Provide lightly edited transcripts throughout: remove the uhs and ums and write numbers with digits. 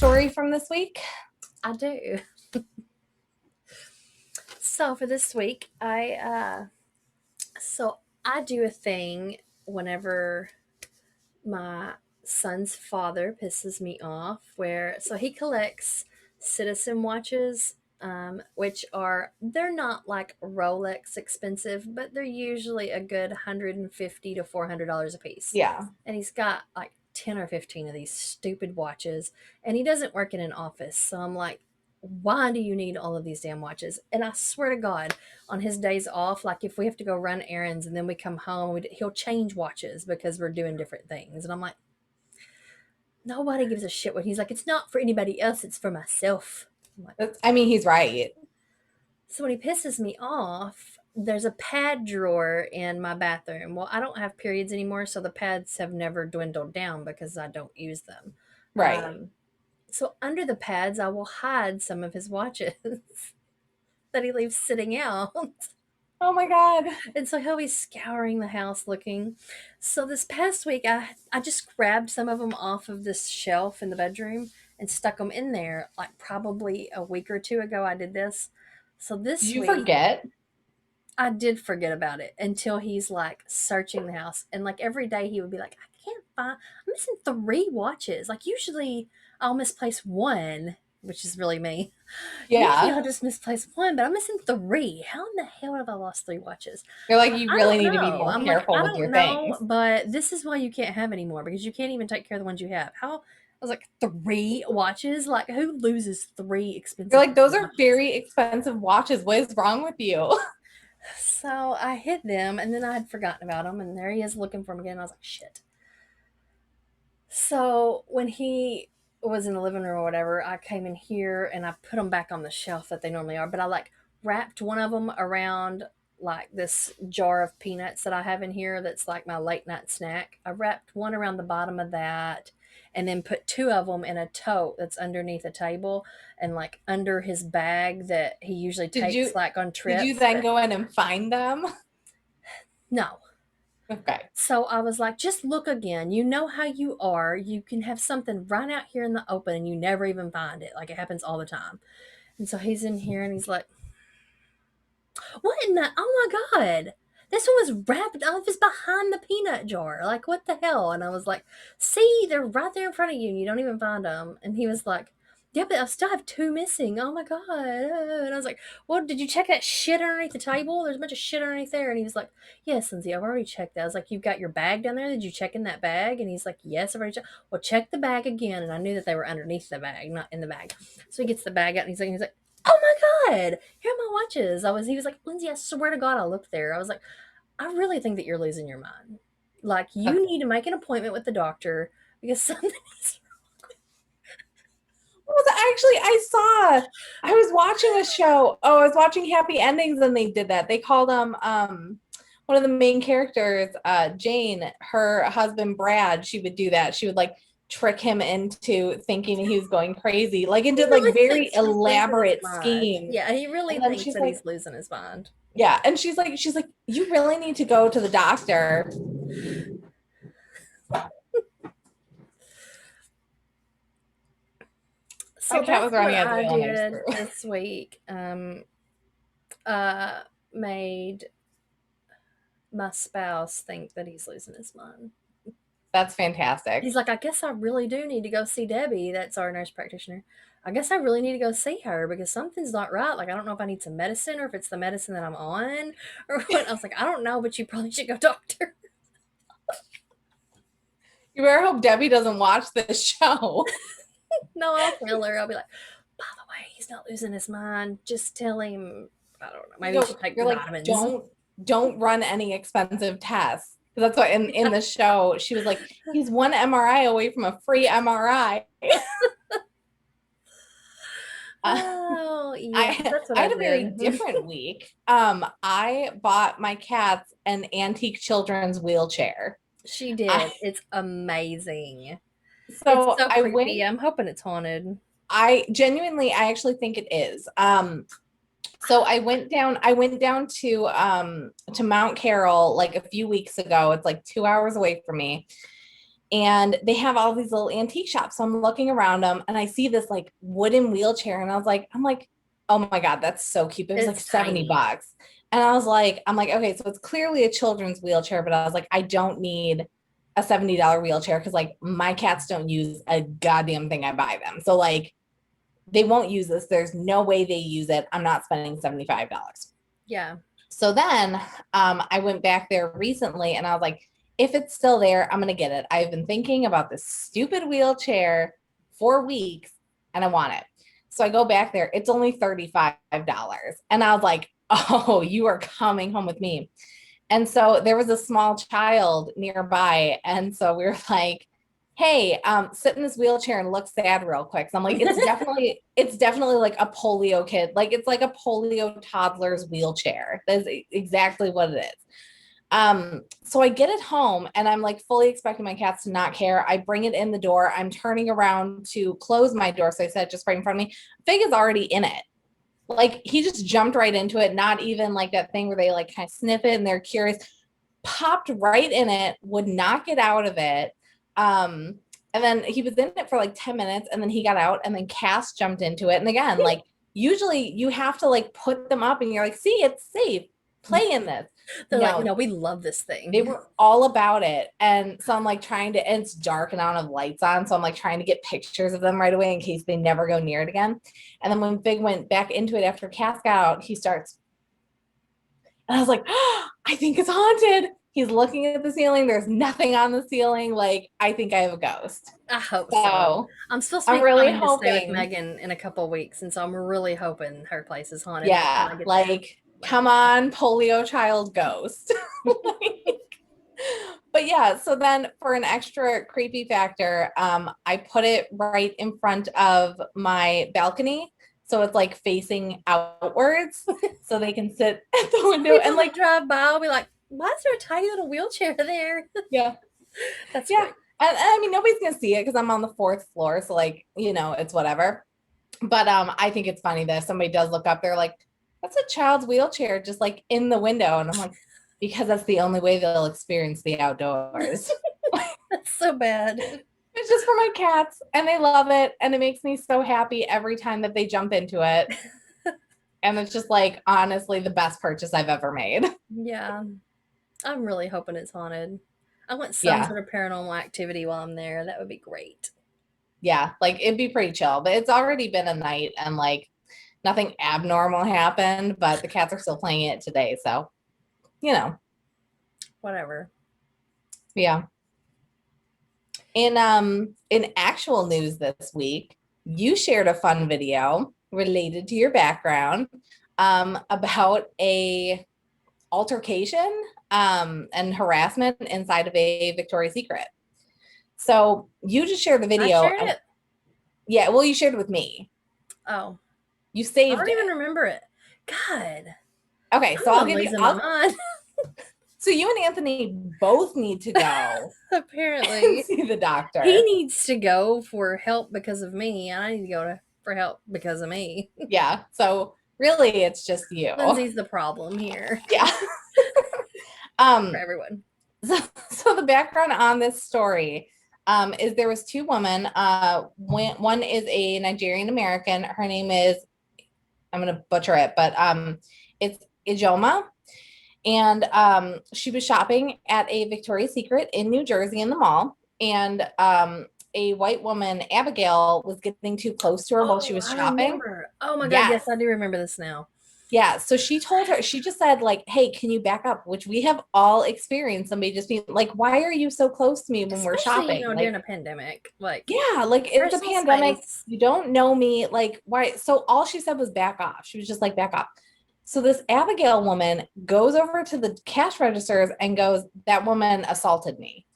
story from this week? I do. So for this week, I do a thing whenever my son's father pisses me off where he collects citizen watches, which they're not like Rolex expensive, but they're usually a good 150 to $400 a piece. Yeah. And he's got like 10 or 15 of these stupid watches, and he doesn't work in an office, so I'm like, why do you need all of these damn watches? And I swear to God, on his days off, like if we have to go run errands and then we come home, he'll change watches because we're doing different things. And I'm like, nobody gives a shit what he's like. It's not for anybody else. It's for myself. Like, He's right. so when he pisses me off, there's a pad drawer in my bathroom. Well, I don't have periods anymore, so the pads have never dwindled down because I don't use them. Right. So under the pads, I will hide some of his watches that he leaves sitting out. Oh my God. And so he'll be scouring the house looking. So this past week, I just grabbed some of them off of this shelf in the bedroom and stuck them in there. Like probably a week or two ago, I did this. So Did this you week, forget? I did forget about it until he's like searching the house. And like every day he would be like, I can't find, I'm missing 3 watches. Like usually I'll misplace one, which is really me. Usually Yeah. I'll just misplace one, but I'm missing 3. How in the hell have I lost 3 watches? You're like, I'm like, you I really don't need to be know. more I'm like, careful I with don't your know, things. but this is why you can't have anymore because you can't even take care of the ones you have. How? I was like, 3 watches? Like, who loses 3 expensive You're like, those are watches? very expensive watches. What is wrong with you? So I hid them, and then I had forgotten about them, and there he is looking for them again. I was like, shit. So when he was in the living room or whatever, I came in here and I put them back on the shelf that they normally are. But I like wrapped one of them around like this jar of peanuts that I have in here that's like my late night snack. I wrapped one around the bottom of that and then put 2 of them in a tote that's underneath a table and like under his bag that he usually Did takes you like on did you trips. then But go in and find them? no, Okay. so I was like, just look again. You know how you are. You can have something right out here in the open and you never even find it. Like it happens all the time. And so he's in here and he's like, what in the? Oh my God. This one was wrapped up. It's behind the peanut jar. Like, what the hell? And I was like, see, they're right there in front of you and you don't even find them. And he was like, yeah, but I still have 2 missing. Oh my God. And I was like, well, did you check that shit underneath the table? There's a bunch of shit underneath there. And he was like, yes, Lindsay, I've already checked that. I was like, you've got your bag down there? Did you check in that bag? And he's like, yes, I've already checked. Well, check the bag again. And I knew that they were underneath the bag, not in the bag. So he gets the bag out and he's like, oh my God, here are my watches. He was like, Lindsay, I swear to God, I looked there. I was like, I really think that you're losing your mind. Like, you need to make an appointment with the doctor because something is. Well, actually, I was watching a show. Oh, I was watching Happy Endings and they did that. They called one of the main characters, Jane, her husband Brad, she would do that. She would like trick him into thinking he was going crazy, like He into like really very thinks he's losing his elaborate mind. schemes. Yeah, he really And then thinks she's that like, he's losing his mind. yeah, and she's like, you really need to go to the doctor. My So cat was that's what running out of the I wheel and I was did through. this week. Uh, made my spouse think that he's losing his mind. That's fantastic. He's like, I guess I really do need to go see Debbie. That's our nurse practitioner. I guess I really need to go see her because something's not right. Like, I don't know if I need some medicine or if it's the medicine that I'm on or what. I was like, I don't know, but you probably should go talk to her. You better hope Debbie doesn't watch this show. No, I'll tell her. I'll be like, by the way, he's not losing his mind. Just tell him, I don't know, maybe he should take You're like, vitamins. don't run any expensive tests. That's why in the show she was like, he's one MRI away from a free MRI. Oh, yeah, that's what I I had a very did. different week. I bought my cats an antique children's wheelchair. She I, did. It's amazing. It's so so creepy. I'm hoping it's haunted. I actually think it is. So I went down to Mount Carroll like a few weeks ago. It's like 2 hours away from me. and they have all these little antique shops. So I'm looking around them and I see this like wooden wheelchair and I'm like, oh my God, that's so cute. It was like It's 70 tiny. bucks. And I'm like, okay, so it's clearly a children's wheelchair, but I was like, I don't need a $70 wheelchair because like my cats don't use a goddamn thing I buy them. So like they won't use this. There's no way they use it. I'm not spending $75. Yeah. So then I went back there recently and I was like, if it's still there, I'm going to get it. I've been thinking about this stupid wheelchair for weeks and I want it. So I go back there. It's only $35. And I was like, oh, you are coming home with me. And so there was a small child nearby. And so we were like, hey, sit in this wheelchair and look sad real quick. So I'm like, it's definitely like a polio kid. Like it's like a polio toddler's wheelchair. That's exactly what it is. So I get it home and I'm like fully expecting my cats to not care. I bring it in the door. I'm turning around to close my door. So I said, just right in front of me. Fig is already in it. Like he just jumped right into it, not even like that thing where they like kind of sniff it and they're curious. Popped right in it, would not get out of it. And then he was in it for like 10 minutes and then he got out and then Cass jumped into it. And again, like usually you have to like put them up and you're like, see, it's safe. Play in this. They're like, No, we love this thing. they were all about it. And so I'm like trying to, and it's dark and I don't have lights on. So I'm like trying to get pictures of them right away in case they never go near it again. And then when Fig went back into it after Cass got out, he starts, and I was like, oh, I think it's haunted. He's looking at the ceiling. There's nothing on the ceiling. Like, I think I have a ghost. I hope so. So I'm supposed to I'm be really coming to stay with hoping, Megan in a couple of weeks, and so I'm really hoping her place is haunted by the time yeah, I get there. like, come on, polio child ghost. But yeah, so then for an extra creepy factor, I put it right in front of my balcony. So it's like facing outwards so they can sit at the window People and that like, drive by will be like, "Why is there a tiny little wheelchair there?" yeah, That's yeah. great. And I mean, nobody's gonna see it because I'm on the fourth floor. So like, it's whatever. But I think it's funny that if somebody does look up, they're like, that's a child's wheelchair just like in the window. And I'm like, because that's the only way they'll experience the outdoors. That's so bad. It's just for my cats and they love it. And it makes me so happy every time that they jump into it. And it's just like, honestly, the best purchase I've ever made. Yeah, I'm really hoping it's haunted. I want some Yeah. sort of paranormal activity while I'm there. That would be great. Yeah. Like it'd be pretty chill, but it's already been a night and like nothing abnormal happened, but the cats are still playing it today. So, you know, Whatever. yeah. In actual news this week, you shared a fun video related to your background about a altercation and harassment inside of a Victoria's Secret. So you just shared the I video. shared it. Yeah, well, you shared it with me. Oh, You I saved don't even it. remember it. God, Okay, so I'll I'm give you. losing my mind. So you and Anthony both need to go and Apparently, see the he doctor. needs to go for help because of me, and I need to go for help because of me. Yeah. So really, it's just you. Lindsay's the problem here Yeah. for um. everyone. So the background on this story is there was two women. One is a Nigerian American. Her name is, I'm gonna butcher it, but it's Ijoma, and she was shopping at a Victoria's Secret in New Jersey in the mall, and a white woman, Abigail, was getting too close to her while she Oh, was I shopping. remember. Oh my God, Yes. yes, I do remember this now. Yeah. So she told her, she just said, like, hey, can you back up? Which we have all experienced somebody just being like, why are you so close to me when we're Especially, shopping? during Like, a pandemic. Like, yeah, like it's a personal pandemic. space. You don't know me. Like, why? So all she said was back off. She was just like, back off. So this Abigail woman goes over to the cash registers and goes, that woman assaulted me.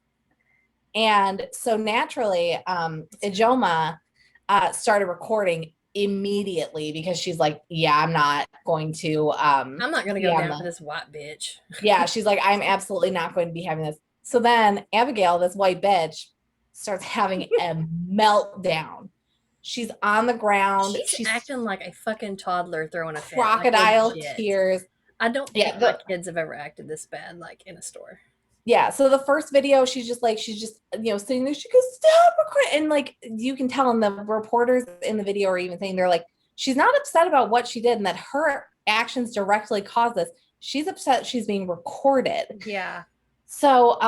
And so naturally, Ijoma started recording immediately because she's like, yeah, I'm not going to I'm not going to be go on down for the, this white bitch. yeah, she's like, I'm absolutely not going to be having this. So then Abigail, this white bitch, starts having a meltdown. She's on the ground. She's She's acting like a fucking toddler throwing a fit. Like, crocodile legit. tears. I don't Yeah, think my kids have ever acted this bad, like, in a store. Yeah, so the first video, she's just, sitting there, she goes, stop recording. And like you can tell, and the reporters in the video are even saying, they're like, she's not upset about what she did and that her actions directly caused this. She's upset she's being recorded. Yeah. So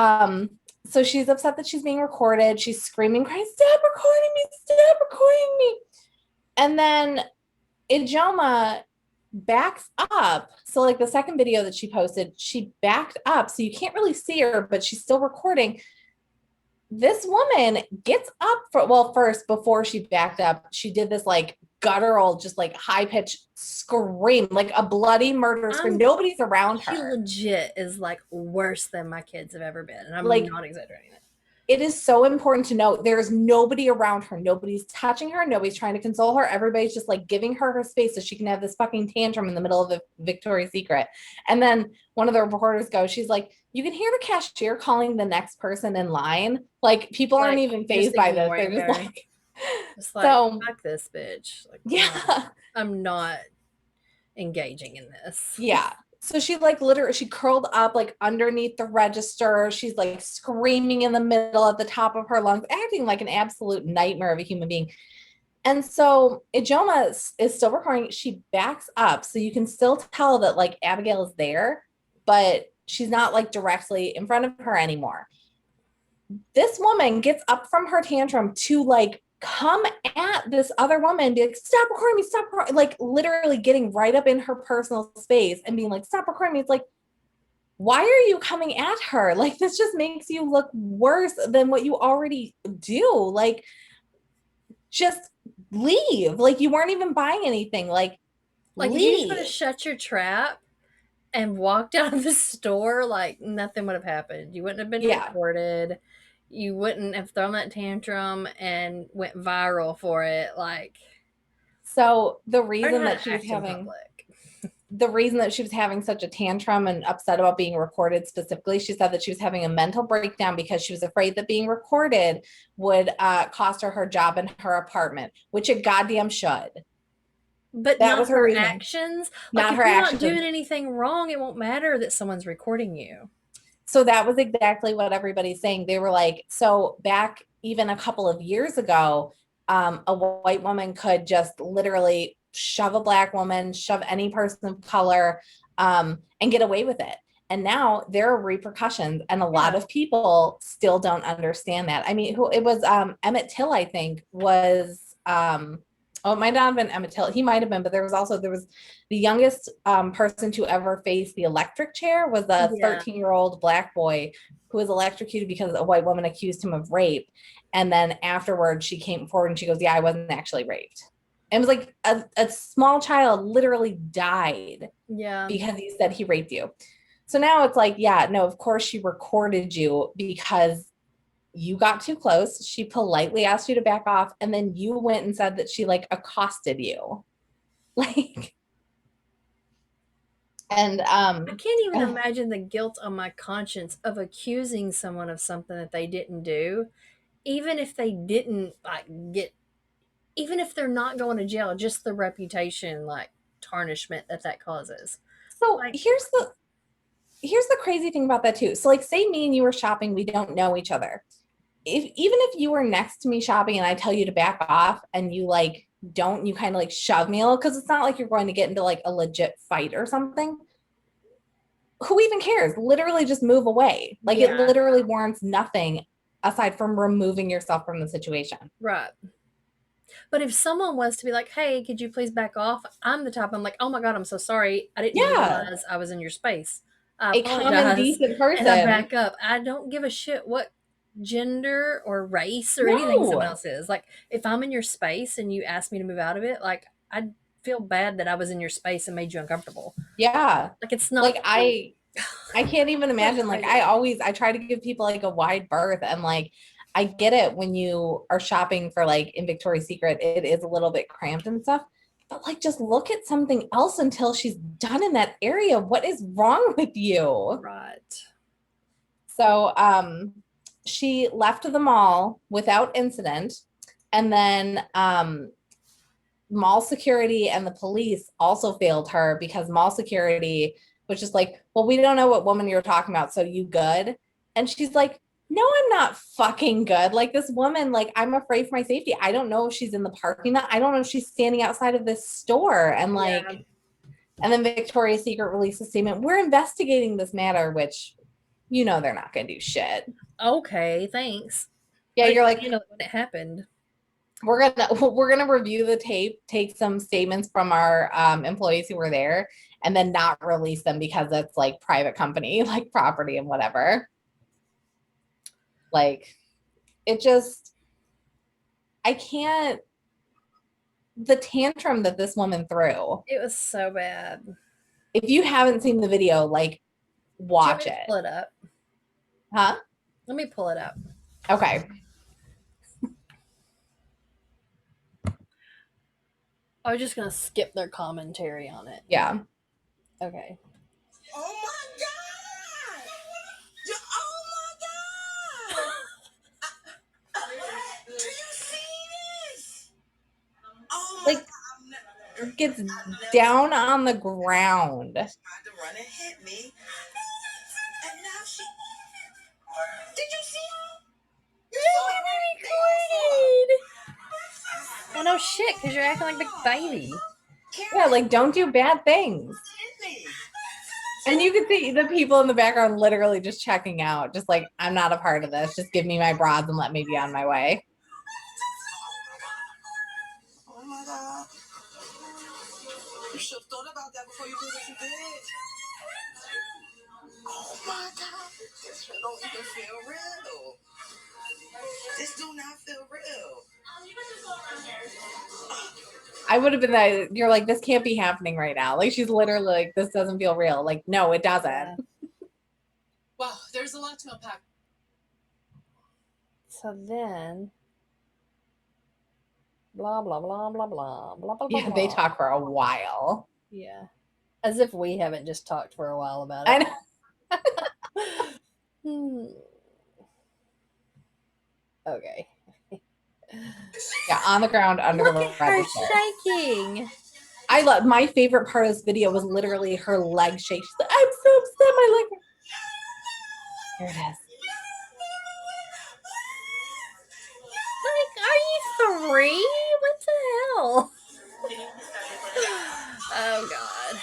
so she's upset that she's being recorded. She's screaming, crying, stop recording me, stop recording me. And then Ijoma backs up. So like the second video that she posted, she backed up. So you can't really see her, but she's still recording. This woman gets up first, before she backed up, she did this like guttural, just like high pitched scream, like a bloody murder scream. Nobody's around She her. legit is like worse than my kids have ever been. And I'm Like, not exaggerating it. it is so important to note there's nobody around her. Nobody's touching her. Nobody's trying to console her. Everybody's just like giving her space so she can have this fucking tantrum in the middle of the Victoria's Secret. And then one of the reporters goes, she's like, you can hear the cashier calling the next person in line. Like, people aren't even phased by this. They're just like, just like, so fuck this bitch. Like, yeah. I'm not engaging in this. Yeah. So she like literally, she curled up like underneath the register. She's like screaming in the middle at the top of her lungs, acting like an absolute nightmare of a human being. And so Ijoma is still recording. She backs up. So you can still tell that like Abigail is there, but she's not like directly in front of her anymore. This woman gets up from her tantrum to like come at this other woman, be like, stop recording me, stop recording, like literally getting right up in her personal space and being like, stop recording me. It's like, why are you coming at her? Like, this just makes you look worse than what you already do. Like, just leave. Like, you weren't even buying anything. Like if you leave. would have shut your trap and walked out of the store, like nothing would have happened. You wouldn't have been recorded. You wouldn't have thrown that tantrum and went viral for it. Like, so the reason that she was having such a tantrum and upset about being recorded specifically, she said that she was having a mental breakdown because she was afraid that being recorded would cost her job in her apartment, which it goddamn should. But that was her actions. Not like, her if you're actions. not doing anything wrong, it won't matter that someone's recording you. So that was exactly what everybody's saying. They were like, so back even a couple of years ago, a white woman could just literally shove a black woman, shove any person of color, and get away with it. And now there are repercussions, and a lot of people still don't understand that. I mean, it was Emmett Till, I think, was oh, it might not have been Emmett Till. He might have been, but there was the youngest person to ever face the electric chair was a 13-year-old black boy who was electrocuted because a white woman accused him of rape. And then afterwards, she came forward and she goes, yeah, I wasn't actually raped. And it was like a small child literally died because he said he raped you. So now it's like, yeah, no, of course she recorded you because you got too close. She politely asked you to back off. And then you went and said that she like accosted you. Like, and I can't even imagine the guilt on my conscience of accusing someone of something that they didn't do, even if they didn't even if they're not going to jail, just the reputation like tarnishment that causes. So like, here's the crazy thing about that too. So like, say me and you were shopping, we don't know each other. Even if you were next to me shopping and I tell you to back off and you like don't, you kind of like shove me a little, because it's not like you're going to get into like a legit fight or something. Who even cares? Literally just move away. Like, it literally warrants nothing aside from removing yourself from the situation. Right. But if someone was to be like, hey, could you please back off? I'm the type, I'm like, oh my God, I'm so sorry. I didn't realize I was in your space. I apologize. A common decent person. And I back up. I don't give a shit what gender or race or anything someone else is. Like, if I'm in your space and you ask me to move out of it, like, I'd feel bad that I was in your space and made you uncomfortable. Yeah. Like, it's not like I can't even imagine. Like, I try to give people like a wide berth, and like, I get it when you are shopping for like in Victoria's Secret, it is a little bit cramped and stuff, but like, just look at something else until she's done in that area. What is wrong with you? Right. So, she left the mall without incident, and then mall security and the police also failed her because mall security was just like, well, we don't know what woman you're talking about, so you good. And she's like, no, I'm not fucking good. Like this woman, like I'm afraid for my safety. I don't know if she's in the parking lot. I don't know if she's standing outside of this store. And Yeah. like, and then Victoria's Secret released a statement. We're investigating this matter, which they're not going to do shit. Okay, thanks. Yeah, How did you're you like, handle it when it happened? we're gonna review the tape, take some statements from our employees who were there, and then not release them because it's like private company, like property and whatever. Like, it just, I can't. The tantrum that this woman threw. It was so bad. If you haven't seen the video, like, Do you want watch me to it. pull it up? Huh? Let me pull it up. Okay. I was just gonna skip their commentary on it. Yeah. Okay. Oh my god! Oh my god! Do you see this? Oh my Like, god! gets down on the ground. Tried to run and hit me, and now she. Did you see her? You saw her, right? Well, no shit, because you're acting like the baby. Yeah, like, don't do bad things. Hit me. And you could see the people in the background literally just checking out, just like, I'm not a part of this. Just give me my broads and let me be on my way. Oh my god! You should have thought about that before you did what you did. Oh my god! This don't even feel real. This do not feel real. I would have been that. You're like, this can't be happening right now. Like, she's literally like, this doesn't feel real. Like, no, it doesn't. Yeah. Wow, there's a lot to unpack. So then, blah blah blah blah blah blah blah. Yeah, blah. they talk for a while. Yeah, as if we haven't just talked for a while about I it. know. Okay. Yeah, on the ground under Look the at her register. shaking. I love, my favorite part of this video was literally her leg shake. She's like, I'm so upset, my leg. Here it is. Like, are you 3? What the hell? Oh god.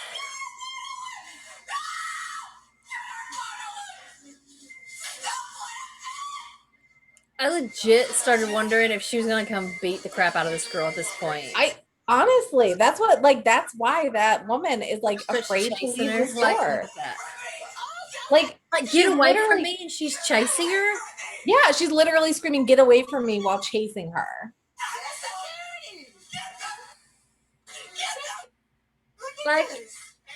I legit started wondering if she was gonna come beat the crap out of this girl at this point. I honestly, that's what, like, that's why that woman is like Just afraid to chasing leave her. the Like, store. look at that. Like, Like, she's get away from literally- me, and she's chasing her. Yeah, she's literally screaming, "Get away from me!" while chasing her. Like,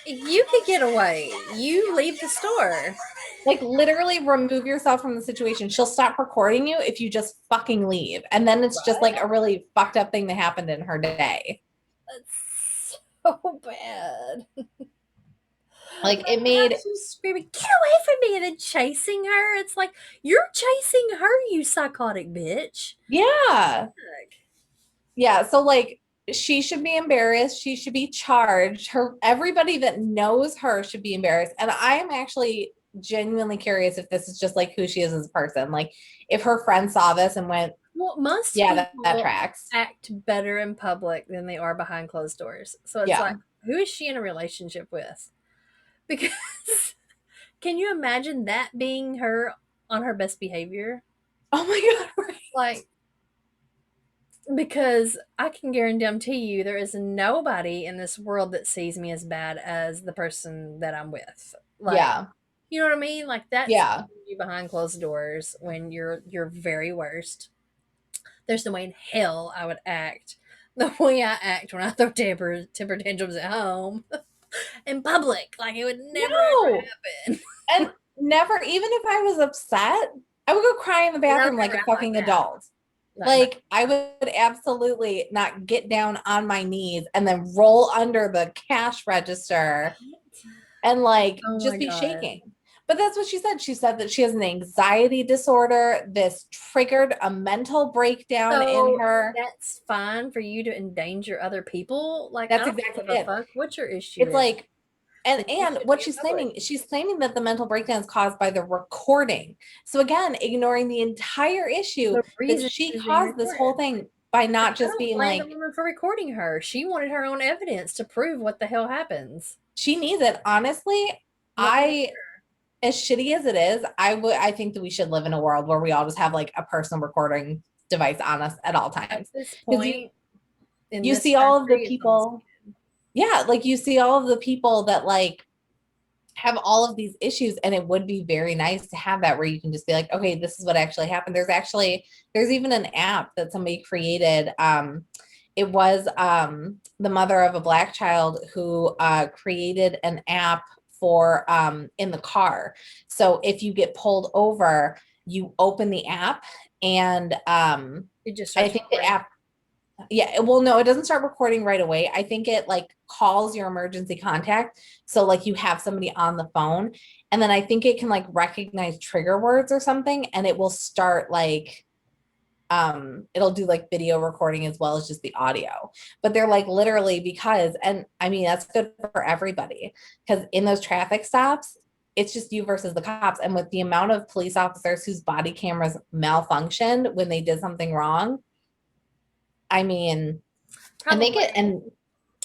if you could get away, you leave the store. Like, literally remove yourself from the situation. She'll stop recording you if you just fucking leave. And then it's just like a really fucked up thing that happened in her day. That's so bad. Like, it made, She's screaming, "Get away from me!" and then chasing her. It's like, you're chasing her, you psychotic bitch. yeah. Like, Yeah. So, like, she should be embarrassed. She should be charged. Everybody that knows her should be embarrassed. And I am actually genuinely curious if this is just like who she is as a person. Like, if her friend saw this and went, well, most yeah, people that tracks. act better in public than they are behind closed doors. So it's Yeah. like, who is she in a relationship with? Because can you imagine that being her on her best behavior? Oh my God. Right. Like, because I can guarantee you there is nobody in this world that sees me as bad as the person that I'm with. Like, Yeah. you know what I mean? Like, that's Yeah. you behind closed doors when you're very worst. There's no way in hell I would act the way I act when I throw temper tantrums at home in public. Like, it would never ever No. happen. And never, even if I was upset, I would go cry in the bathroom like a around fucking like that. adult. Like, I would absolutely not get down on my knees and then roll under the cash register and like Oh just my be God. shaking. But that's what she said. She said that she has an anxiety disorder. This triggered a mental breakdown So in her. that's fine for you to endanger other people. Like, That's I don't exactly give a it. fuck what your issue It's is. like, Then you and should what be in public. she's claiming that the mental breakdown is caused by the recording. So again, ignoring the entire issue The that reason she she's being caused this whole recorded. thing by Like, not I just don't being blame the like, woman for recording her. She wanted her own evidence to prove what the hell happens. she needs it. Honestly, What can I, as shitty as it is, I think that we should live in a world where we all just have like a personal recording device on us at all at times. this Because point in you this see all of the country, it's on. people, yeah, like you see all of the people that like have all of these issues, and it would be very nice to have that where you can just be like, okay, this is what actually happened. There's even an app that somebody created. It was the mother of a black child who created an app for in the car. So if you get pulled over, you open the app, and It just I starts think the recording. app, yeah, well, no, it doesn't start recording right away. I think it like calls your emergency contact. So like you have somebody on the phone, and then I think it can like recognize trigger words or something, and it will start like it'll do like video recording as well as just the audio. But they're like literally, because, and I mean that's good for everybody, because in those traffic stops, it's just you versus the cops. And with the amount of police officers whose body cameras malfunctioned when they did something wrong, I mean, and they Probably. get and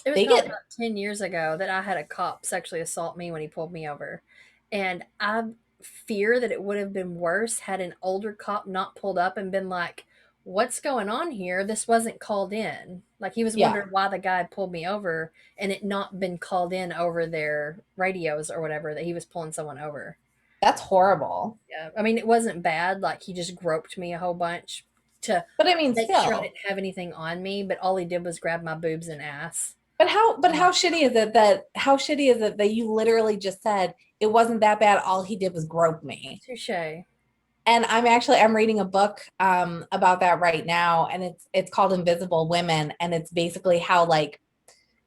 It was they probably get about 10 years ago that I had a cop sexually assault me when he pulled me over. And I fear that it would have been worse had an older cop not pulled up and been like, "What's going on here? This wasn't called in." Like he was yeah, wondering why the guy had pulled me over and it not been called in over their radios or whatever that he was pulling someone over. that's horrible. Yeah. I mean, it wasn't bad. Like he just groped me a whole bunch to But I mean, make sure I still. didn't have anything on me, but all he did was grab my boobs and ass. How shitty is it that you literally just said it wasn't that bad, all he did was grope me. Touche. And I'm reading a book about that right now, and it's called Invisible Women, and it's basically how like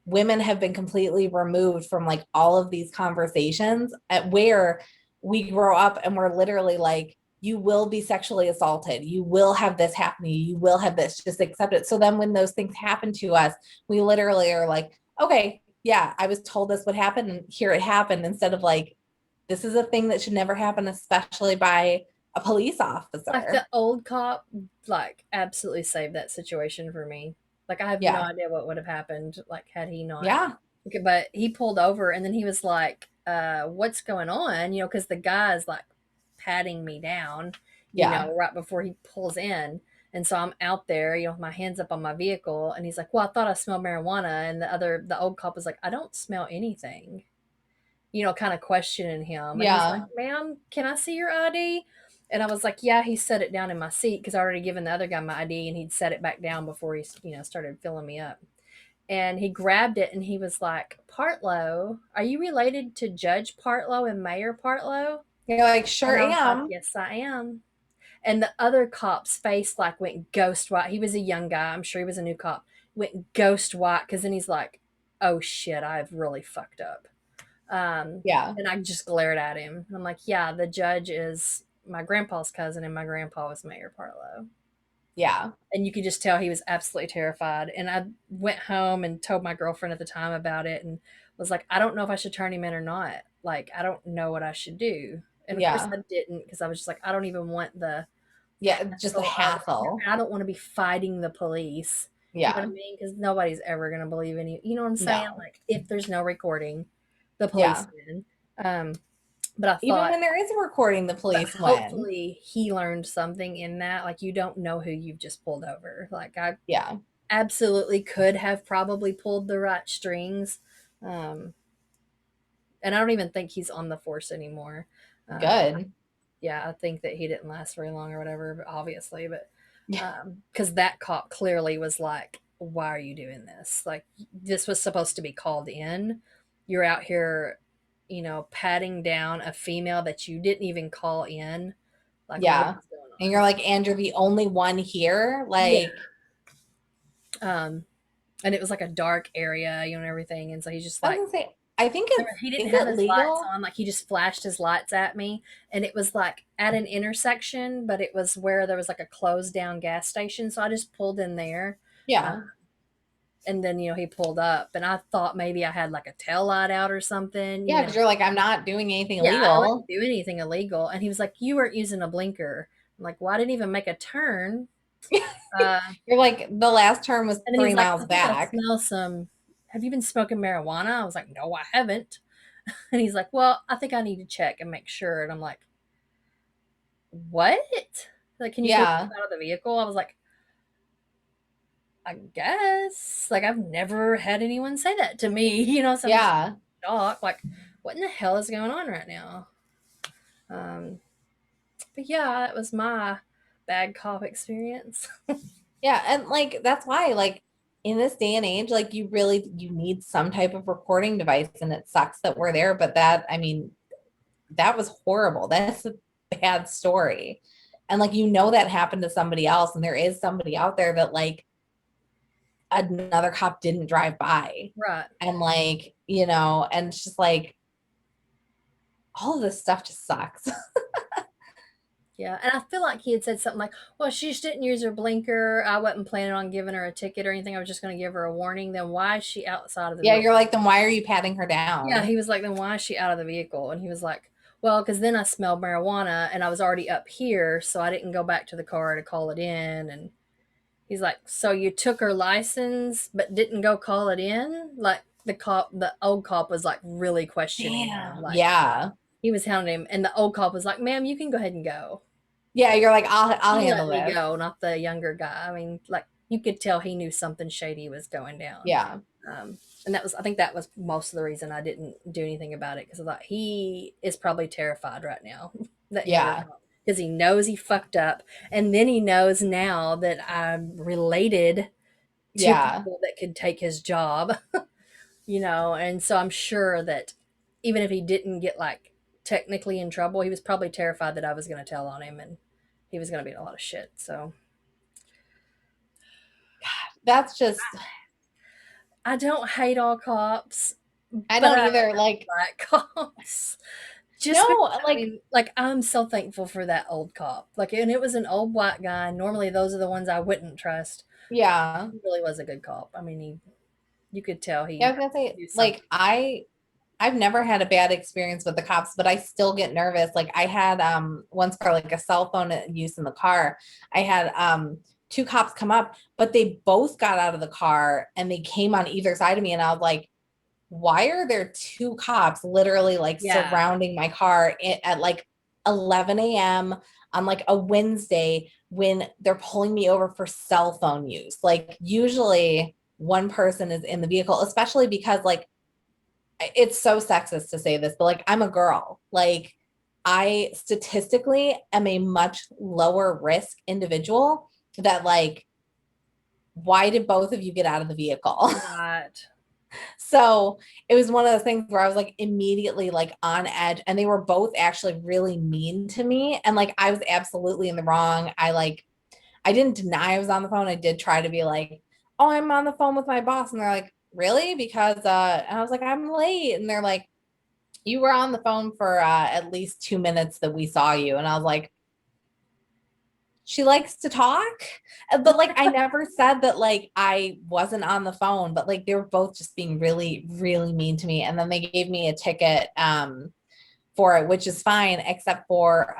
women have been completely removed from like all of these conversations at where we grow up and we're literally like, you will be sexually assaulted, you will have this happening, you will have this, just accept it. So then when those things happen to us, we literally are like, okay, yeah, I was told this would happen and here it happened, instead of like, this is a thing that should never happen, especially by a police Like officer. the old cop, like absolutely saved that situation for me. Like I have no Yeah, idea what would have happened, like had he not. yeah, Okay, but he pulled over and then he was like, what's going on? You know, because the guy's like patting me down, you yeah, know, right before he pulls in. And so I'm out there, you know, with my hands up on my vehicle, and he's like, "Well, I thought I smelled marijuana." And the old cop was like, "I don't smell anything," you know, kind of questioning him. And he's like, yeah, "Ma'am, can I see your ID?" And I was like, "Yeah." He set it down in my seat because I already given the other guy my ID, and he'd set it back down before he, you know, started filling me up. And he grabbed it and he was like, "Partlow, are you related to Judge Partlow and Mayor Partlow?" you're like, And sure I was like, am. "Yes, I am." And the other cop's face like went ghost white. He was a young guy. I'm sure he was a new cop. Went ghost white because then he's like, "Oh shit, I've really fucked up." Um, Yeah, and I just glared at him. I'm like, "Yeah, the judge is my grandpa's cousin, and my grandpa was Mayor Parlow." yeah, And you could just tell he was absolutely terrified. And I went home and told my girlfriend at the time about it and was like, "I don't know if I should turn him in or not. Like, I don't know what I should do." And of course, yeah, I didn't because I was just like, I don't even want the yeah, just the hassle of it. hassle. I don't want to be fighting the police. You know what Yeah, I mean? Because nobody's ever going to believe any. You know what I'm saying? no, Like, if there's no recording, the yeah. policeman. Um, but I Even thought when there is a recording, the but police win. hopefully he learned something in that. Like you don't know who you've just pulled over. Like I Yeah, absolutely could have probably pulled the right strings. Um, and I don't even think he's on the force anymore. good. Yeah, I think that he didn't last very long or whatever, obviously, but Yeah, because that cop clearly was like, "Why are you doing this? Like, this was supposed to be called in. You're out here, you know, patting down a female that you didn't even call in. Like, what yeah. is going And on?" you're like, and you're the only one here. Yeah. Like, Um, and it was like a dark area, you know, and everything. And so he's just I was like, gonna say, I think he didn't is have it his lights legal? on. Like he just flashed his lights at me, and it was like at an intersection, but it was where there was like a closed down gas station. So I just pulled in there, uh, Yeah, And then, he pulled up, and I thought maybe I had like a tail light out or something, Yeah, because you're like, I'm not doing anything Yeah, I illegal. wouldn't do anything illegal. And he was like, "You weren't using a blinker." I'm like, "Well, I didn't even make a turn." Uh, You're like, the last term was and then three he's like, miles "I think I back. smell some. Have you been smoking marijuana?" I was like, "No, I haven't." And he's like, "Well, I think I need to check and make sure." And I'm like, "What? Like, can you please Yeah. step out of the vehicle?" I was like, "I guess." Like, I've never had anyone say that to me, so I'm just Yeah. shocked. Like, what in the hell is going on right now? Um, but yeah, that was my bad cop experience. Yeah. And like, that's why, like, in this day and age, like, you need some type of recording device. And it sucks that we're there. But that, I mean, that was horrible. That's a bad story. And like, that happened to somebody else. And there is somebody out there that, like, another cop didn't drive by. Right. And like, and it's just like, all of this stuff just sucks. Yeah, and I feel like he had said something like, "Well, she just didn't use her blinker. I wasn't planning on giving her a ticket or anything. I was just going to give her a warning. Then why is she outside of the Yeah, vehicle?" you're like, then why are you patting her Yeah, down? he was like, "Then why is she out of the vehicle?" And he was like, "Well, because then I smelled marijuana and I was already up here, so I didn't go back to the car to call it in." And he's like, "So you took her license but didn't go call it in?" Like the old cop was like really questioning him. Damn. Like Yeah. he was hounding him, and the old cop was like, "Ma'am, you can go ahead and go." Yeah, you're like, I'll He let handle me this. go, not the younger guy. I mean, like you could tell he knew something shady was going down. Yeah. And I think that was most of the reason I didn't do anything about it because I thought he is probably terrified right now, that younger Yeah. cop, because he knows he fucked up, and then he knows now that I'm related to Yeah. people that could take his job, and so I'm sure that even if he didn't get like technically in trouble, he was probably terrified that I was going to tell on him and he was going to be in a lot of shit. So That's just, I don't hate all cops, I but don't I either. don't Like, like cops. Just because, no, I like, mean, like I'm so thankful for that old cop. Like, and it was an old black guy. Normally, those are the ones I wouldn't trust. yeah. He really was a good cop. I mean, you could tell Yeah, I he was gonna say, knew something. like, I've never had a bad experience with the cops, but I still get nervous. Like I had once for like a cell phone use in the car. I had two cops come up, but they both got out of the car and they came on either side of me and I was like, why are there two cops literally like Yeah, surrounding my car at like 11 a.m. on like a Wednesday when they're pulling me over for cell phone use? Like usually one person is in the vehicle, especially because like it's so sexist to say this, but like I'm a girl. Like I statistically am a much lower risk individual that like why did both of you get out of the vehicle? right. So it was one of those things where I was like immediately like on edge and they were both actually really mean to me. And like I was absolutely in the wrong. I didn't deny I was on the phone. I did try to be like, oh, I'm on the phone with my boss. And they're like, really? Because and I was like, I'm late. And they're like, you were on the phone for at least 2 minutes that we saw you. And I was like, she likes to talk. But like I never said that like I wasn't on the phone, but like they were both just being really, really mean to me. And then they gave me a ticket for it, which is fine, except for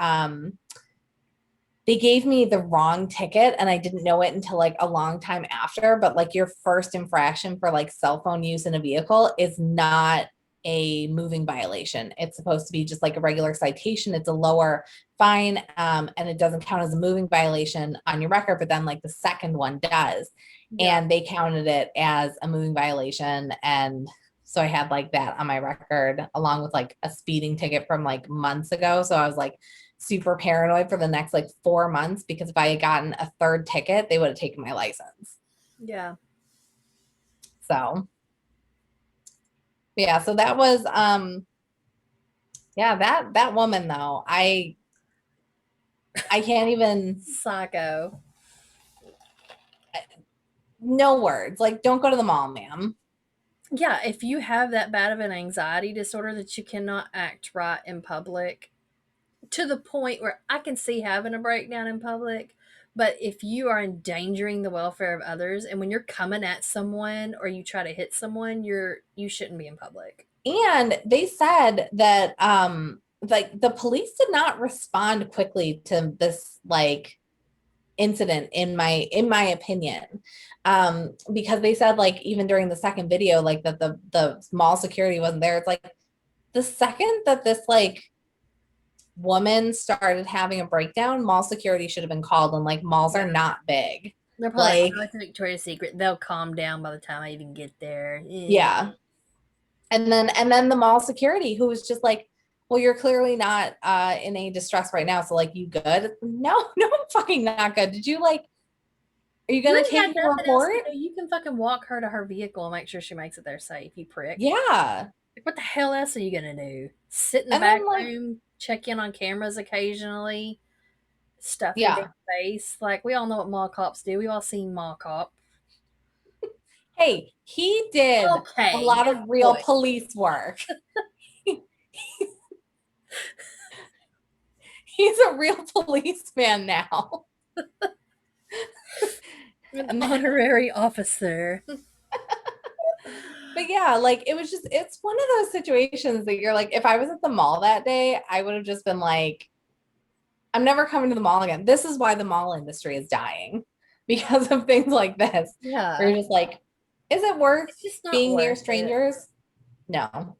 they gave me the wrong ticket and I didn't know it until like a long time after. But like your first infraction for like cell phone use in a vehicle is not a moving violation. It's supposed to be just like a regular citation. It's a lower fine and it doesn't count as a moving violation on your record. But then like the second one does. Yeah. And they counted it as a moving violation. And so I had like that on my record along with like a speeding ticket from like months ago. So I was like, super paranoid for the next like 4 months because if I had gotten a third ticket, they would have taken my license. Yeah. So yeah, so that was yeah, that woman though, I can't even Psycho. no words. Like don't go to the mall, ma'am. Yeah, if you have that bad of an anxiety disorder that you cannot act right in public, to the point where I can see having a breakdown in public, But if you are endangering the welfare of others, and when you're coming at someone or you try to hit someone, you shouldn't be in public. And they said that like the police did not respond quickly to this like incident in my opinion. Because they said like even during the second video like that the mall security wasn't there. It's like the second that this like woman started having a breakdown, mall security should have been called, and like malls Yeah. are not big. They're probably like, Like, oh, it's a Victoria's Secret. They'll calm down by the time I even get there. yeah. And then the mall security who was just like, well, you're clearly not in any distress right now. So like you good? No, no, I'm fucking not good. Did you like are you You gonna ain't take got a nothing else report? to do. You can fucking walk her to her vehicle and make sure she makes it there safe, you prick. Yeah. Like, what the hell else are you gonna do? Sit in the And back then like, room, check in on cameras occasionally, stuff your damn yeah. face. Like we all know what mall cops do. We've all seen mall cop. Hey, he did a Okay, lot good of real point. police work. He's a real policeman now. An honorary officer. But yeah, like it's one of those situations that you're like, if I was at the mall that day, I would have just been like, I'm never coming to the mall again. This is why the mall industry is dying because of things like this. Where Yeah, you're just like, is it worth it's just not being near worth it. strangers? No.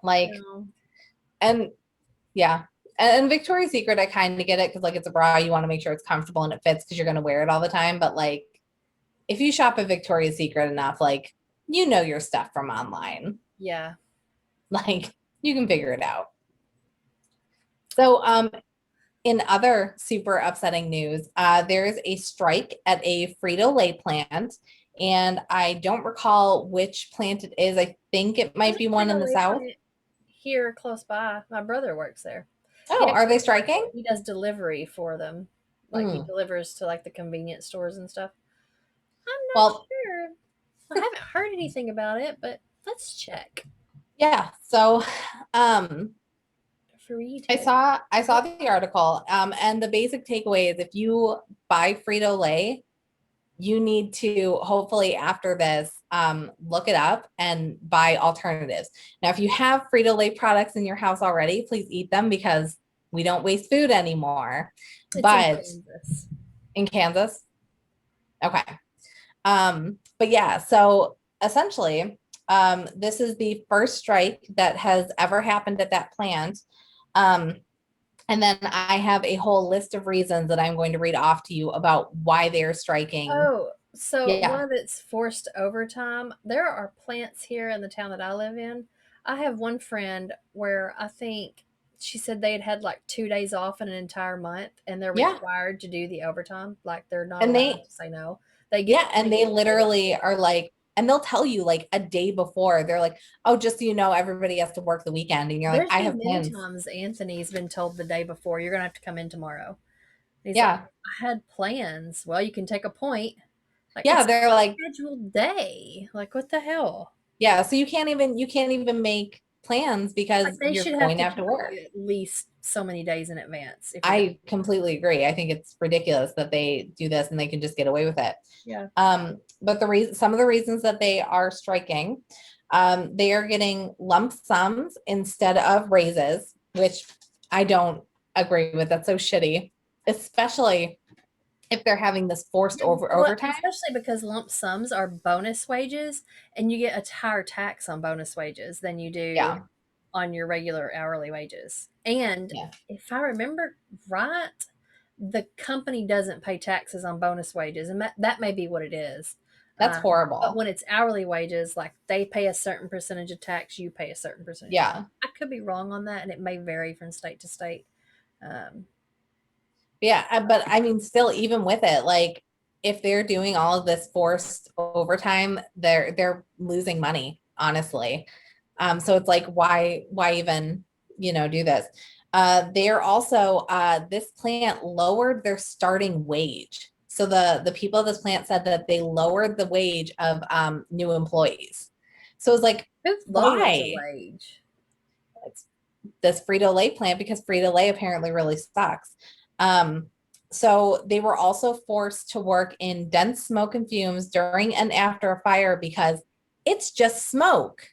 Like, No. and yeah. And Victoria's Secret, I kind of get it because like it's a bra, you want to make sure it's comfortable and it fits because you're gonna wear it all the time. But like if you shop at Victoria's Secret enough, like you know your stuff from online. Yeah. Like you can figure it out. So in other super upsetting news, there is a strike at a Frito-Lay plant, and I don't recall which plant it is. I think it might There's be a one in the Frito-Lay south. plant here close by. My brother works there. He Oh, are actually they striking? he does delivery for them. Like he Mm. delivers to like the convenience stores and stuff. I'm not Well, sure. I haven't heard anything about it, but let's check. yeah. So, um, I Frito. saw I saw the article, and the basic takeaway is if you buy Frito-Lay, you need to hopefully after this look it up and buy alternatives. Now, if you have Frito-Lay products in your house already, please eat them because we don't waste food anymore. It's in But Kansas. in Kansas, okay. But yeah, so essentially, this is the first strike that has ever happened at that plant. Um, and then I have a whole list of reasons that I'm going to read off to you about why they're striking. Oh, so one Yeah. of it's forced overtime. There are plants here in the town that I live in. I have one friend where I think she said they had had like 2 days off in an entire month and they're Yeah. required to do the overtime. Like they're not And allowed they to say no. They get Yeah, and they literally are like, and they'll tell you like a day before, they're like, oh, just so you know, everybody has to work the weekend. And you're like, there's I been have many plans. times Anthony's been told the day before, you're gonna have to come in tomorrow. He's like, Yeah. I had plans. Well, you can take a point. Like Yeah. it's They're like, a scheduled day. Like what the hell? yeah. So you can't even make plans Like because they you're should have going to to have to tell work. you at least so many days in advance if you're I completely agree. I think it's ridiculous that they do this and they can just get away with it. yeah. But some of the reasons that they are striking, they are getting lump sums instead of raises, which I don't agree with. That's so shitty, especially if they're having this forced Well, overtime. especially because lump sums are bonus wages and you get a higher tax on bonus wages than you do Yeah, on your regular hourly wages. And yeah, if I remember right, the company doesn't pay taxes on bonus wages, and that may be what it is. that's But horrible. when it's hourly wages, like they pay a certain percentage of tax, you pay a certain percentage. Yeah, I could be wrong on that, and it may vary from state to state. Um, yeah, but I mean, still, even with it, like if they're doing all of this forced overtime, they're losing money, honestly. So it's like, why even, do this? They're also this plant lowered their starting wage. So the people of this plant said that they lowered the wage of new employees. So it's like, who lowers a why? wage? It's this Frito-Lay plant because Frito-Lay apparently really sucks. Um, So they were also forced to work in dense smoke and fumes during and after a fire because it's just smoke.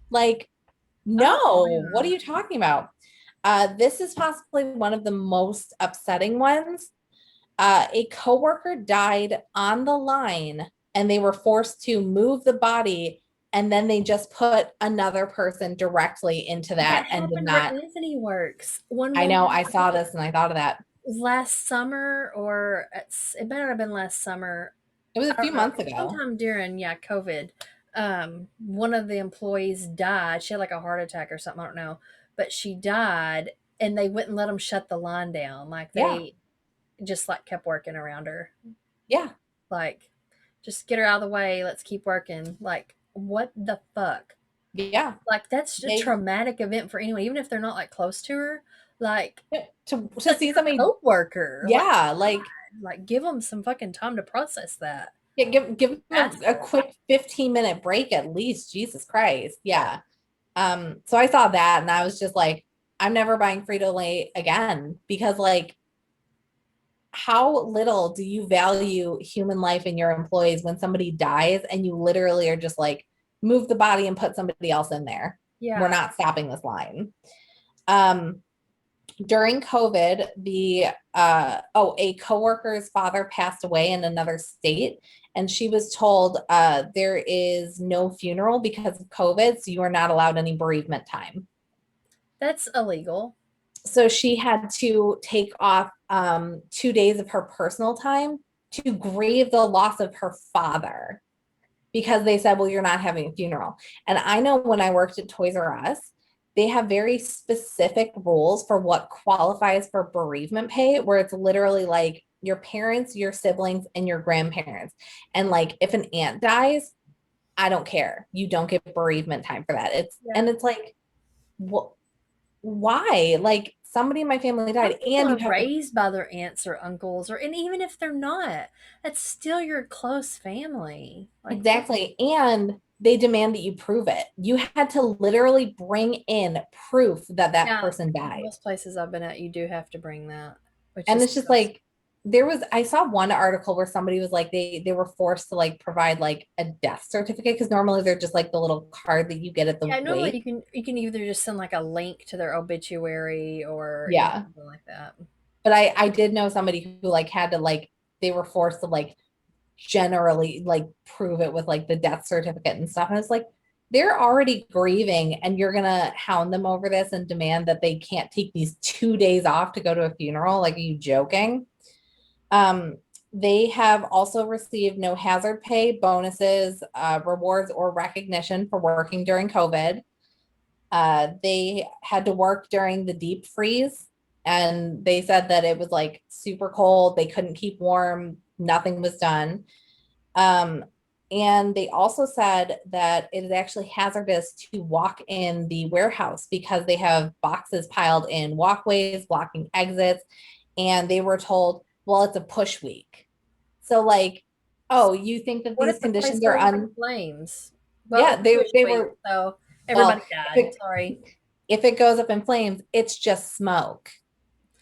Like, Oh, no, what are yeah. you talking about? This is possibly one of the most upsetting ones. A coworker died on the line and they were forced to move the body, and then they just put another person directly into that That and did happened where not. Anthony works. One I know, woman, I I think saw it this and I thought of that. was last summer, or it better have been last summer. It was a I few don't know, months ago. sometime during, yeah, COVID. One of the employees died. She had like a heart attack or something, I don't know. But she died and they wouldn't let them shut the line down. Like Yeah, they just like kept working around her. yeah, Like, just get her out of the way. Let's keep working. Like, what the fuck? yeah. Like, that's a They traumatic event for anyone, even if they're not like close to her. Like, to like see your somebody, coworker. yeah, Like give them some fucking time to process that. yeah, give them a Asshole. quick 15-minute break at least. Jesus Christ. Yeah. So I saw that and I was just like, I'm never buying Frito-Lay again because like how little do you value human life in your employees when somebody dies and you literally are just like, move the body and put somebody else in there. We're Yeah. not stopping this line. Um, During COVID, a coworker's father passed away in another state, and she was told there is no funeral because of COVID, so you are not allowed any bereavement time. That's illegal. So she had to take off 2 days of her personal time to grieve the loss of her father because they said, well, you're not having a funeral. And I know when I worked at Toys R Us, they have very specific rules for what qualifies for bereavement pay, where it's literally like your parents, your siblings, and your grandparents. And like if an aunt dies, I don't care. You don't get bereavement time for that. Yeah. It's like, what? Why? Like somebody in my family Some died, people and you are have to raised by their aunts or uncles, or and even if they're not, that's still your close family. Like what? exactly, and they demand that you prove it. You had to literally bring in proof that that Yeah. person died. Most places I've been at, you do have to bring that, which And is it's just like I saw one article where somebody was like they were forced to like provide like a death certificate because normally they're just like the little card that you get at the yeah. Normally, wake. you can either just send like a link to their obituary or Yeah. something like that. But I did know somebody who like had to like they were forced to like generally like prove it with like the death certificate and stuff. And it's like they're already grieving and you're gonna hound them over this and demand that they can't take these 2 days off to go to a funeral. Like, are you joking? Um, they have also received no hazard pay, bonuses, rewards, or recognition for working during COVID. They had to work during the deep freeze, and they said that it was like super cold. They couldn't keep warm. Nothing was done. Um, and they also said that it is actually hazardous to walk in the warehouse because they have boxes piled in walkways, blocking exits. And they were told, well, it's a push week. So, like, oh, you think that What if these the place conditions are goes up in flames? Well, yeah, it's push they week, were, so well, everybody if died. it, Sorry. if it goes up in flames, it's just smoke.